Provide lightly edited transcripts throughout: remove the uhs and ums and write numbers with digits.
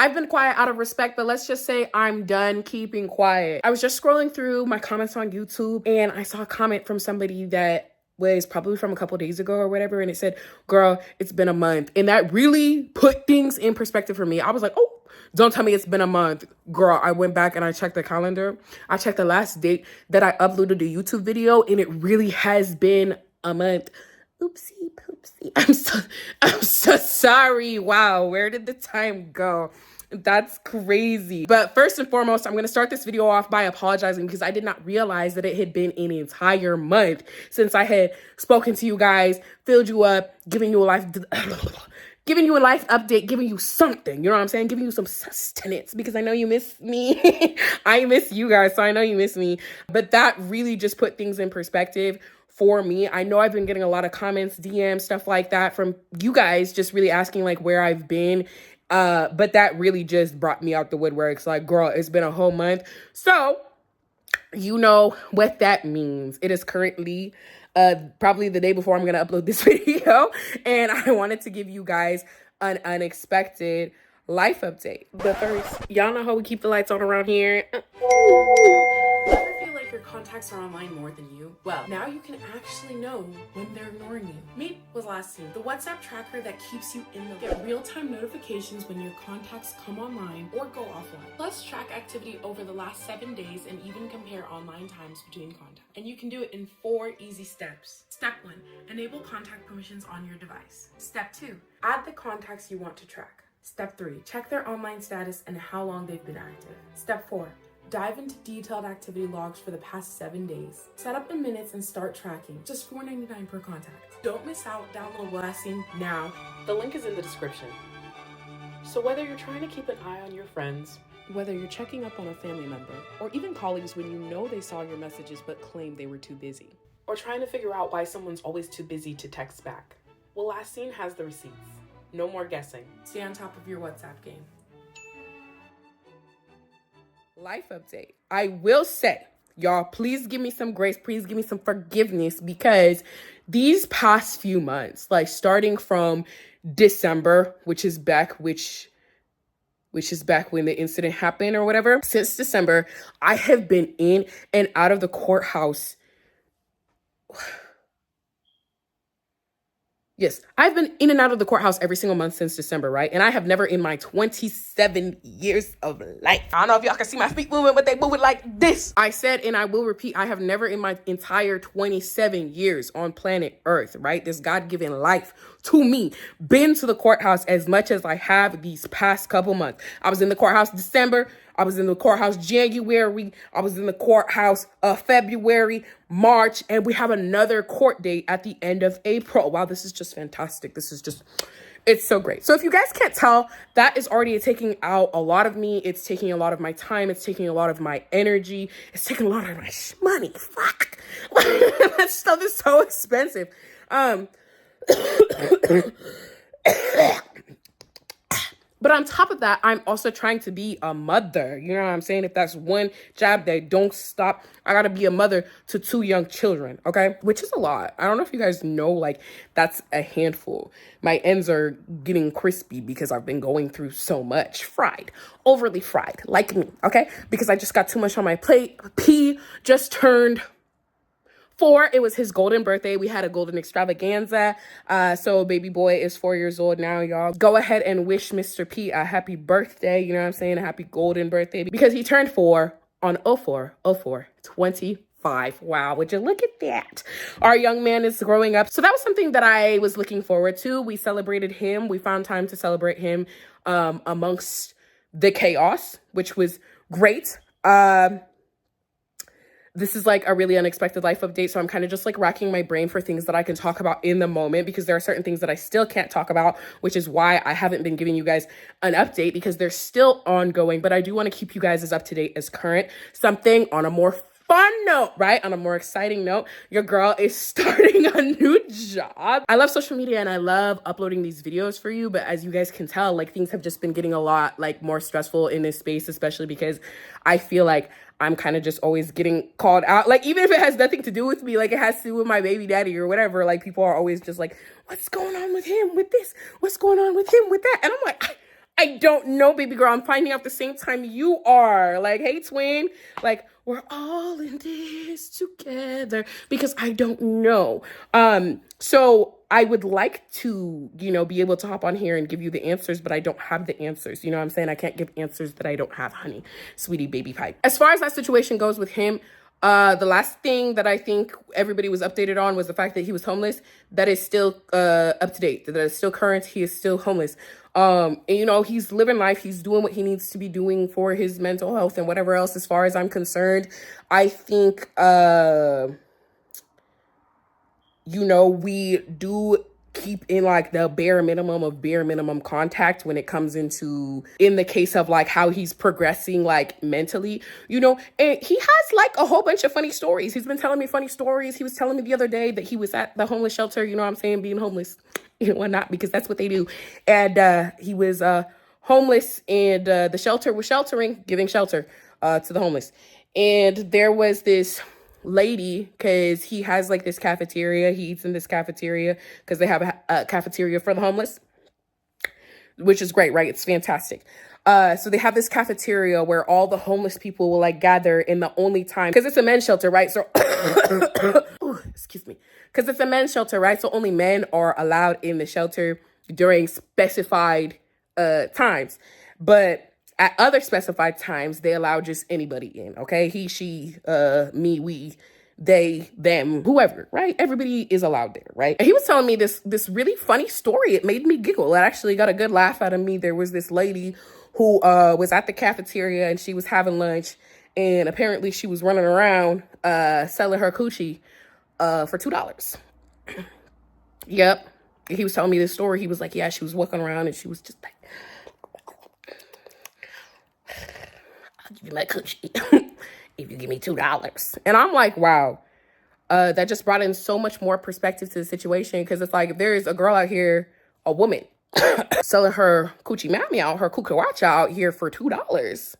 I've been quiet out of respect, but let's just say I'm done keeping quiet. I was just scrolling through my comments on YouTube and I saw a comment from somebody that was probably from a couple days ago or whatever, and it said, girl, it's been a month. And that really put things in perspective for me. I was like, oh, don't tell me it's been a month. Girl, I went back and I checked the calendar. I checked the last date that I uploaded a YouTube video, and it really has been a month. Oopsie poopsie. I'm so sorry. Wow, where did the time go? That's crazy. But first and foremost, I'm going to start this video off by apologizing because I did not realize that it had been an entire month since I had spoken to you guys, filled you up, giving you a life giving you a life update, giving you something, you know what I'm saying? Giving you some sustenance because I know you miss me. I miss you guys, so I know you miss me. But that really just put things in perspective for me. I know I've been getting a lot of comments, DMs, stuff like that from you guys just really asking like where I've been. But that really just brought me out the woodworks. Like, girl, it's been a whole month. So you know what that means. It is currently probably the day before I'm going to upload this video. And I wanted to give you guys an unexpected life update. But first, y'all know how we keep the lights on around here. Ever feel like your contacts are online more than you? Well, now you can actually know when they're ignoring you. Meet was last seen, the WhatsApp tracker that keeps you in the get real-time notifications when your contacts come online or go offline. Plus, track activity over the last 7 days and even compare online times between contacts. And you can do it in 4 easy steps. Step 1, enable contact permissions on your device. Step 2, add the contacts you want to track. Step 3, check their online status and how long they've been active. Step 4, dive into detailed activity logs for the past 7 days. Set up in minutes and start tracking. Just $4.99 per contact. Don't miss out. Download Blasting now. The link is in the description. So whether you're trying to keep an eye on your friends, whether you're checking up on a family member, or even colleagues when you know they saw your messages but claimed they were too busy, or trying to figure out why someone's always too busy to text back, well, Last Seen has the receipts. No more guessing. Stay on top of your WhatsApp game. Life update. I will say, y'all, please give me some grace. Please give me some forgiveness because these past few months, like starting from December, which is back when the incident happened or whatever, since December, I have been in and out of the courthouse. Yes, I've been in and out of the courthouse every single month since December, right? And I have never in my 27 years of life. I don't know if y'all can see my feet moving, but they moving like this. I said, and I will repeat, I have never in my entire 27 years on planet Earth, right? This God-given life to me, been to the courthouse as much as I have these past couple months. I was in the courthouse December. I was in the courthouse January. I was in the courthouse February, March, and we have another court date at the end of April. Wow, this is just fantastic. It's so great. So if you guys can't tell, that is already taking out a lot of me. It's taking a lot of my time. It's taking a lot of my energy. It's taking a lot of my money. Fuck. That stuff is so expensive. But on top of that, I'm also trying to be a mother. You know what I'm saying? If that's one job that don't stop, I got to be a mother to 2 young children, okay? Which is a lot. I don't know if you guys know, like, that's a handful. My ends are getting crispy because I've been going through so much. Fried. Overly fried. Like me, okay? Because I just got too much on my plate. P just turned 4. It was his golden birthday. We had a golden extravaganza. So baby boy is 4 years old now, y'all. Go ahead and wish Mr. P a happy birthday. You know what I'm saying? A happy golden birthday because he turned 4 on 04/04/25. Wow, would you look at that? Our young man is growing up. So that was something that I was looking forward to. We celebrated him. We found time to celebrate him amongst the chaos, which was great. This is like a really unexpected life update. So I'm kind of just like racking my brain for things that I can talk about in the moment because there are certain things that I still can't talk about, which is why I haven't been giving you guys an update because they're still ongoing. But I do want to keep you guys as up to date as current. Something on a more fun note, right? On a more exciting note, your girl is starting a new job. I love social media and I love uploading these videos for you. But as you guys can tell, like things have just been getting a lot like more stressful in this space, especially because I feel like I'm kind of just always getting called out. Like, even if it has nothing to do with me, like it has to do with my baby daddy or whatever, like people are always just like, what's going on with him with this? What's going on with him with that? And I'm like, I don't know, baby girl. I'm finding out the same time you are. Like, hey, twin. Like, we're all in this together because I don't know. So I would like to, be able to hop on here and give you the answers, but I don't have the answers. You know what I'm saying? I can't give answers that I don't have, honey, sweetie, baby pie. As far as that situation goes with him, the last thing that I think everybody was updated on was the fact that he was homeless. That is still up to date. That is still current. He is still homeless. And he's living life. He's doing what he needs to be doing for his mental health and whatever else. As far as I'm concerned, I think we do keep in like the bare minimum contact when it comes in the case of like how he's progressing like mentally, and he has like a whole bunch of funny stories. He's been telling me funny stories. He was telling me the other day that he was at the homeless shelter, you know what I'm saying, being homeless, whatnot, because that's what they do. And he was homeless, and the shelter was giving shelter to the homeless. And there was this lady, because he has like this cafeteria. He eats in this cafeteria because they have a cafeteria for the homeless, which is great, right? It's fantastic. So they have this cafeteria where all the homeless people will like gather in the only time, because it's a men's shelter, right? So, excuse me, because it's a men's shelter, right? So only men are allowed in the shelter during specified times, but at other specified times, they allow just anybody in, okay? He, she, me, we, they, them, whoever, right? Everybody is allowed there, right? And he was telling me this really funny story. It made me giggle. It actually got a good laugh out of me. There was this lady who was at the cafeteria, and she was having lunch, and apparently she was running around selling her coochie for $2. Yep. He was telling me this story. He was like, yeah, she was walking around, and she was just like, give you my coochie if you give me $2. And I'm like, wow, that just brought in so much more perspective to the situation, because it's like, if there is a girl out here, a woman, selling her coochie mammy out, her cucaracha out here for $2.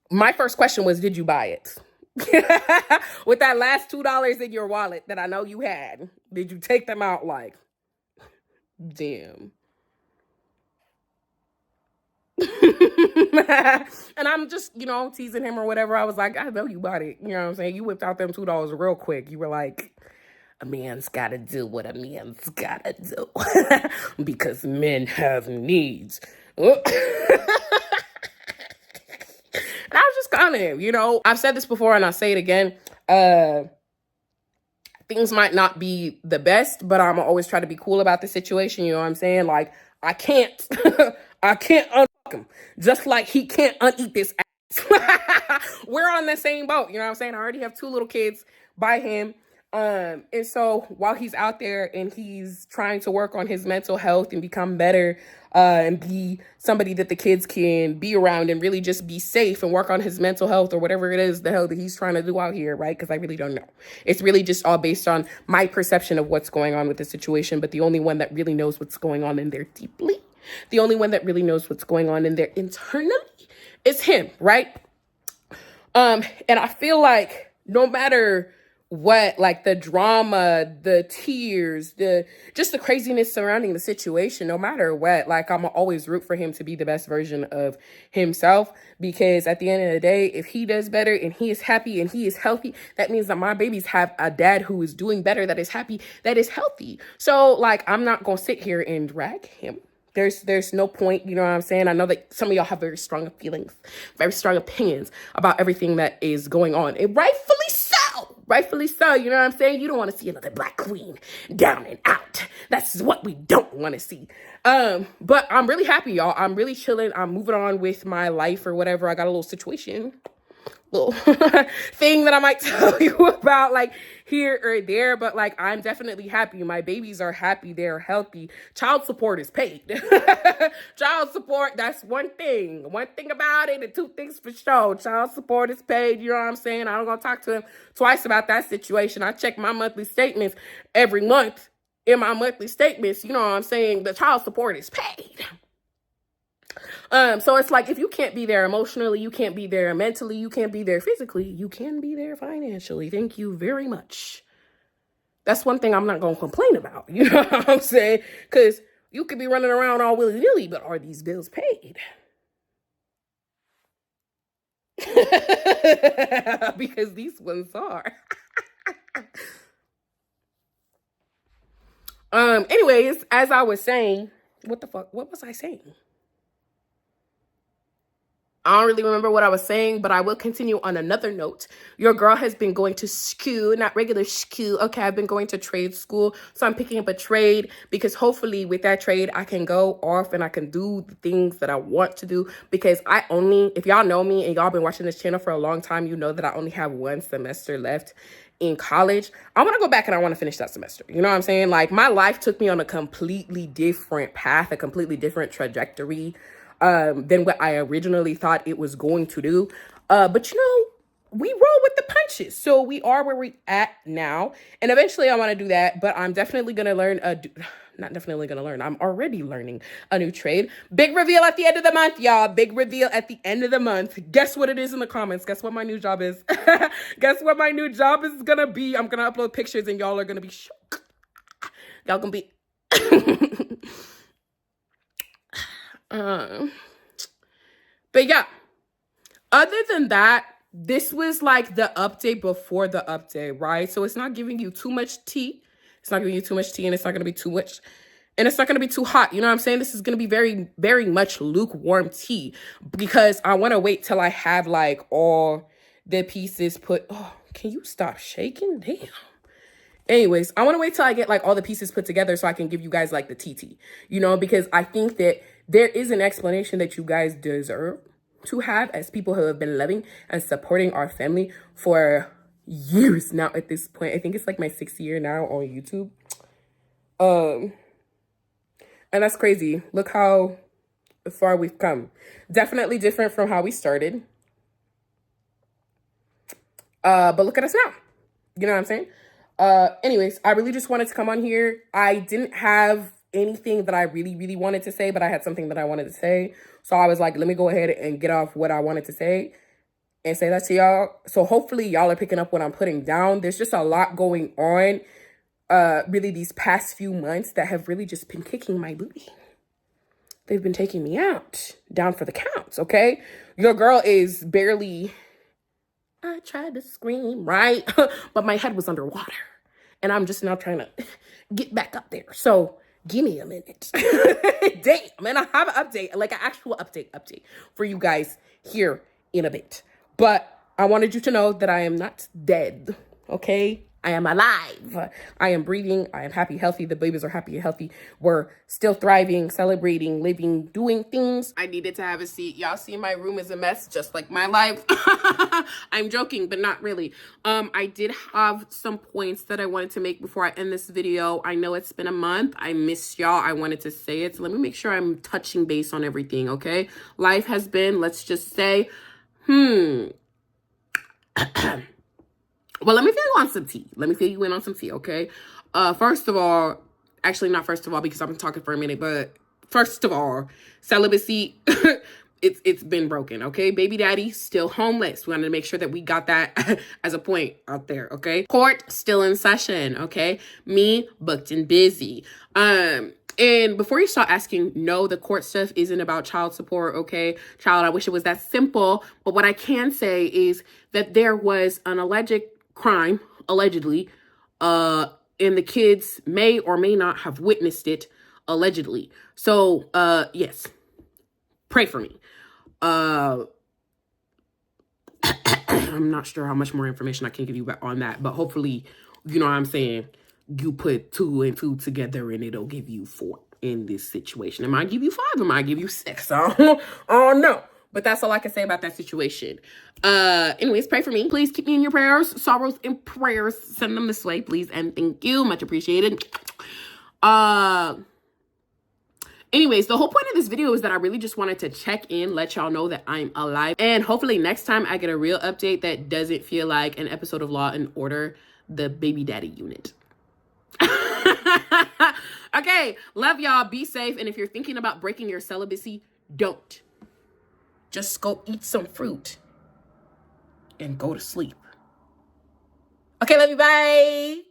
My first question was, did you buy it? With that last $2 in your wallet that I know you had, did you take them out like, damn? And I'm just, teasing him or whatever. I was like, I know you bought it. You know what I'm saying? You whipped out them $2 real quick. You were like, a man's got to do what a man's got to do because men have needs. And I was just kind of, I've said this before and I'll say it again. Things might not be the best, but I'm always try to be cool about the situation. You know what I'm saying? Like, I can't unfuck him, just like he can't uneat this ass. We're on the same boat. You know what I'm saying? I already have 2 little kids by him. And so while he's out there and he's trying to work on his mental health and become better, and be somebody that the kids can be around and really just be safe and work on his mental health or whatever it is the hell that he's trying to do out here, right? Because I really don't know. It's really just all based on my perception of what's going on with the situation. But the only one that really knows what's going on in there deeply, the only one that really knows what's going on in there internally is him, right? And I feel like no matter what, like the drama, the tears, just the craziness surrounding the situation, no matter what, like I'm always root for him to be the best version of himself, because at the end of the day, if he does better and he is happy and he is healthy, that means that my babies have a dad who is doing better, that is happy, that is healthy. So like, I'm not gonna sit here and drag him. There's no point, you know what I'm saying? I know that some of y'all have very strong feelings, very strong opinions about everything that is going on. And rightfully so, you know what I'm saying? You don't want to see another Black queen down and out. That's what we don't want to see. But I'm really happy, y'all. I'm really chilling. I'm moving on with my life or whatever. I got a little situation, little thing that I might tell you about like here or there, but like I'm definitely happy. My babies are happy, they're healthy. Child support is paid. Child support, that's one thing about it, and 2 things for sure. Child support is paid, you know what I'm saying? I'm gonna talk to him twice about that situation. I check my monthly statements every month. In my monthly statements, you know what I'm saying, the child support is paid. So it's like, if you can't be there emotionally, you can't be there mentally, you can't be there physically, you can be there financially. Thank you very much. That's one thing I'm not going to complain about. You know what I'm saying? Because You could be running around all willy-nilly, but are these bills paid? Because these ones are. Anyways, as I was saying, what the fuck? What was I saying? I don't really remember what I was saying, but I will continue on another note. Your girl has been going to school, not regular school. Okay, I've been going to trade school. So I'm picking up a trade because hopefully with that trade, I can go off and I can do the things that I want to do. Because if y'all know me and y'all been watching this channel for a long time, you know that I only have one semester left in college. I want to go back and I want to finish that semester. You know what I'm saying? Like, my life took me on a completely different path, a completely different trajectory than what I originally thought it was going to do. But you know, we roll with the punches. So we are where we're at now. And eventually I want to do that, but I'm definitely going to learn not definitely going to learn. I'm already learning a new trade. Big reveal at the end of the month, y'all. Big reveal at the end of the month. Guess what it is in the comments? Guess what my new job is? Guess what my new job is going to be? I'm going to upload pictures and y'all are going to be shocked. Y'all going to be... But yeah, other than that, this was like the update before the update, right? So it's not giving you too much tea. It's not giving you too much tea, and it's not going to be too much, and it's not going to be too hot. You know what I'm saying? This is going to be very, very much lukewarm tea because I want to wait till I have like all the pieces put. Oh, can you stop shaking? Damn. Anyways, I want to wait till I get like all the pieces put together so I can give you guys like the TT, you know, because I think that there is an explanation that you guys deserve to have as people who have been loving and supporting our family for years now at this point. I think it's like my 6th year now on YouTube. And that's crazy. Look how far we've come. Definitely different from how we started. But look at us now. You know what I'm saying? Anyways, I really just wanted to come on here. I didn't have anything that I really, really wanted to say, but I had something that I wanted to say. So I was like, let me go ahead and get off what I wanted to say and say that to y'all. So hopefully y'all are picking up what I'm putting down. There's just a lot going on, really these past few months that have really just been kicking my booty. They've been taking me out, down for the counts, okay? Your girl is barely... I tried to scream, right? But my head was underwater. And I'm just now trying to get back up there. So give me a minute. Damn, and I have an update, like an actual update for you guys here in a bit. But I wanted you to know that I am not dead, okay? I am alive. I am breathing. I am happy, healthy. The babies are happy and healthy. We're still thriving, celebrating, living, doing things. I needed to have a seat. Y'all see my room is a mess, just like my life. I'm joking, but not really. I did have some points that I wanted to make before I end this video. I know it's been a month. I missed y'all. I wanted to say it. So let me make sure I'm touching base on everything, okay? Life has been, let's just say, Well, let me fill you on some tea. Let me fill you in on some tea, okay? First of all, actually not first of all because I've been talking for a minute, but first of all, celibacy, it's been broken, okay? Baby daddy still homeless. We wanted to make sure that we got that as a point out there, okay? Court still in session, okay? Me booked and busy. And before you start asking, no, the court stuff isn't about child support, okay? Child, I wish it was that simple. But what I can say is that there was an alleged crime, allegedly, and the kids may or may not have witnessed it, allegedly. So, yes, pray for me. I'm not sure how much more information I can give you on that, but hopefully, you know what I'm saying, you put 2 and 2 together and it'll give you 4 in this situation. It might give you 5, it might give you 6. I don't know. But that's all I can say about that situation. Anyways, pray for me. Please keep me in your prayers. Sorrows and prayers. Send them this way, please. And thank you. Much appreciated. Anyways, the whole point of this video is that I really just wanted to check in, let y'all know that I'm alive. And hopefully next time I get a real update that doesn't feel like an episode of Law and Order, the baby daddy unit. Okay, love y'all. Be safe. And if you're thinking about breaking your celibacy, don't. Just go eat some fruit and go to sleep. Okay, love you. Bye.